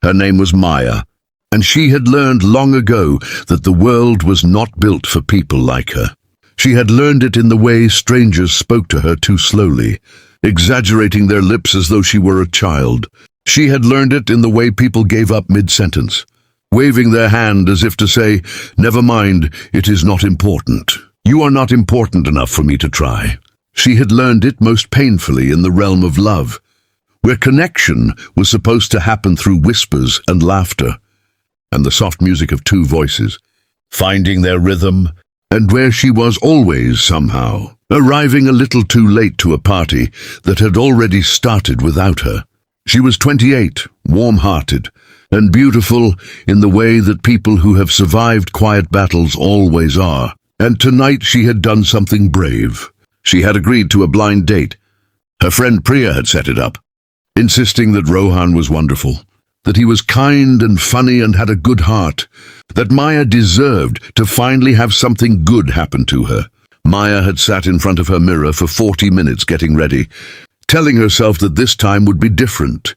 Her name was Maya, and she had learned long ago that the world was not built for people like her. She had learned it in the way strangers spoke to her too slowly, exaggerating their lips as though she were a child. She had learned it in the way people gave up mid-sentence, waving their hand as if to say, "Never mind, it is not important. You are not important enough for me to try." She had learned it most painfully in the realm of love, where connection was supposed to happen through whispers and laughter, and the soft music of two voices, finding their rhythm, and where she was always somehow arriving a little too late to a party that had already started without her. She was 28, warm-hearted, and beautiful in the way that people who have survived quiet battles always are. And tonight she had done something brave. She had agreed to a blind date. Her friend Priya had set it up, insisting that Rohan was wonderful, that he was kind and funny and had a good heart, that Maya deserved to finally have something good happen to her. Maya had sat in front of her mirror for 40 minutes getting ready, telling herself that this time would be different,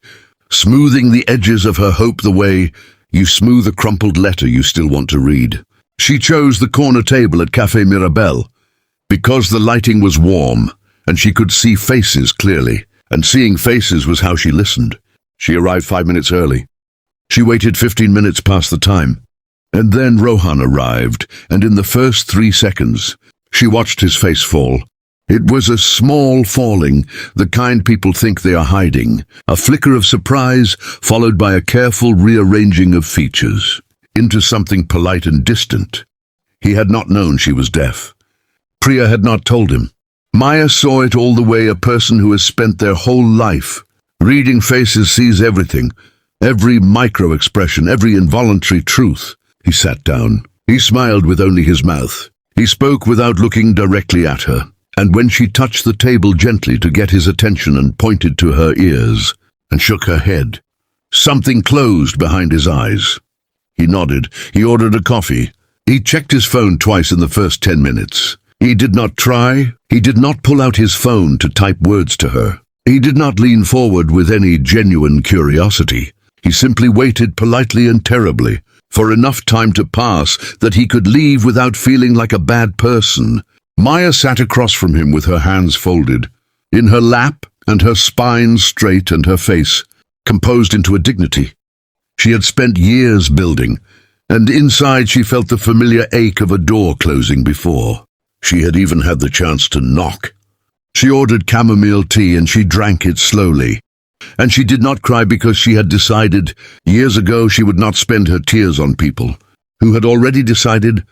smoothing the edges of her hope the way you smooth a crumpled letter you still want to read. She chose the corner table at Café Mirabelle because the lighting was warm and she could see faces clearly, and seeing faces was how she listened. She arrived 5 minutes early. She waited 15 minutes past the time. And then Rohan arrived, and in the first 3 seconds, she watched his face fall. It was a small falling, the kind people think they are hiding, a flicker of surprise followed by a careful rearranging of features, into something polite and distant. He had not known she was deaf. Priya had not told him. Maya saw it all the way a person who has spent their whole life reading faces sees everything, every micro-expression, every involuntary truth. He sat down. He smiled with only his mouth. He spoke without looking directly at her, and when she touched the table gently to get his attention and pointed to her ears and shook her head, something closed behind his eyes. He nodded. He ordered a coffee. He checked his phone twice in the first 10 minutes. He did not try. He did not pull out his phone to type words to her. He did not lean forward with any genuine curiosity. He simply waited politely and terribly for enough time to pass that he could leave without feeling like a bad person. Maya sat across from him with her hands folded, in her lap and her spine straight and her face composed into a dignity she had spent years building, and inside she felt the familiar ache of a door closing before. She had even had the chance to knock. She ordered chamomile tea and she drank it slowly. And she did not cry because she had decided years ago she would not spend her tears on people who had already decided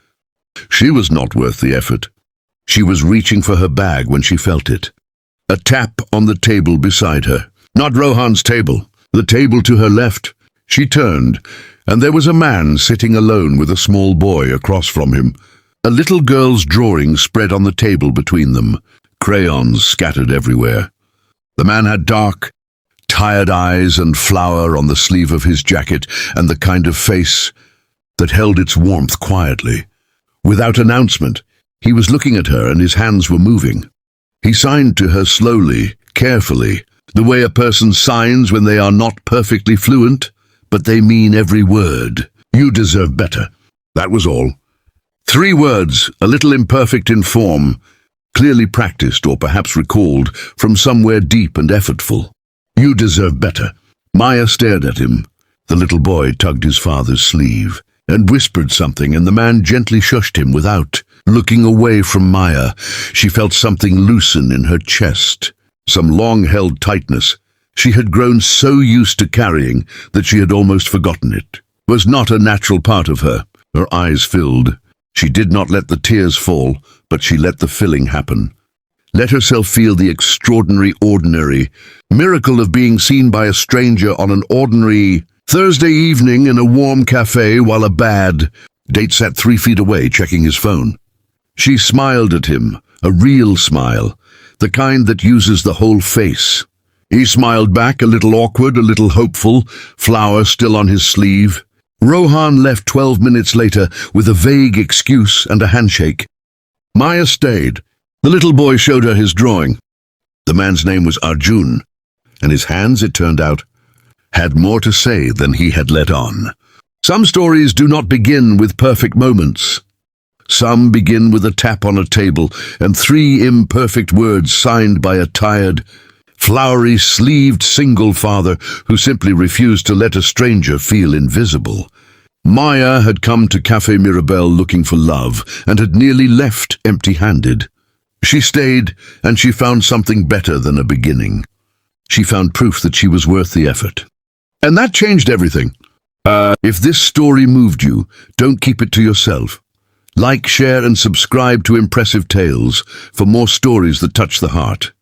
she was not worth the effort. She was reaching for her bag when she felt it. A tap on the table beside her. Not Rohan's table, the table to her left. She turned, and there was a man sitting alone with a small boy across from him. A little girl's drawing spread on the table between them, crayons scattered everywhere. The man had dark, tired eyes and flour on the sleeve of his jacket, and the kind of face that held its warmth quietly. Without announcement, he was looking at her and his hands were moving. He signed to her slowly, carefully, the way a person signs when they are not perfectly fluent, but they mean every word. "You deserve better." That was all. 3 words, a little imperfect in form, clearly practiced or perhaps recalled from somewhere deep and effortful. "You deserve better." Maya stared at him. The little boy tugged his father's sleeve and whispered something, and the man gently shushed him without looking away from Maya. She felt something loosen in her chest, some long-held tightness she had grown so used to carrying that she had almost forgotten it. Was not a natural part of her. Her eyes filled. She did not let the tears fall, but she let the filling happen. Let herself feel the extraordinary ordinary miracle of being seen by a stranger on an ordinary Thursday evening in a warm cafe while a bad date sat 3 feet away checking his phone. She smiled at him, a real smile, the kind that uses the whole face. He smiled back, a little awkward, a little hopeful, flower still on his sleeve. Rohan left 12 minutes later with a vague excuse and a handshake. Maya stayed. The little boy showed her his drawing. The man's name was Arjun, and his hands, it turned out, had more to say than he had let on. Some stories do not begin with perfect moments. Some begin with a tap on a table and 3 imperfect words signed by a tired, flowery-sleeved single father who simply refused to let a stranger feel invisible. Maya had come to Café Mirabelle looking for love and had nearly left empty-handed. She stayed, and she found something better than a beginning. She found proof that she was worth the effort. And that changed everything. If this story moved you, don't keep it to yourself. Like, share, and subscribe to Impressive Tales for more stories that touch the heart.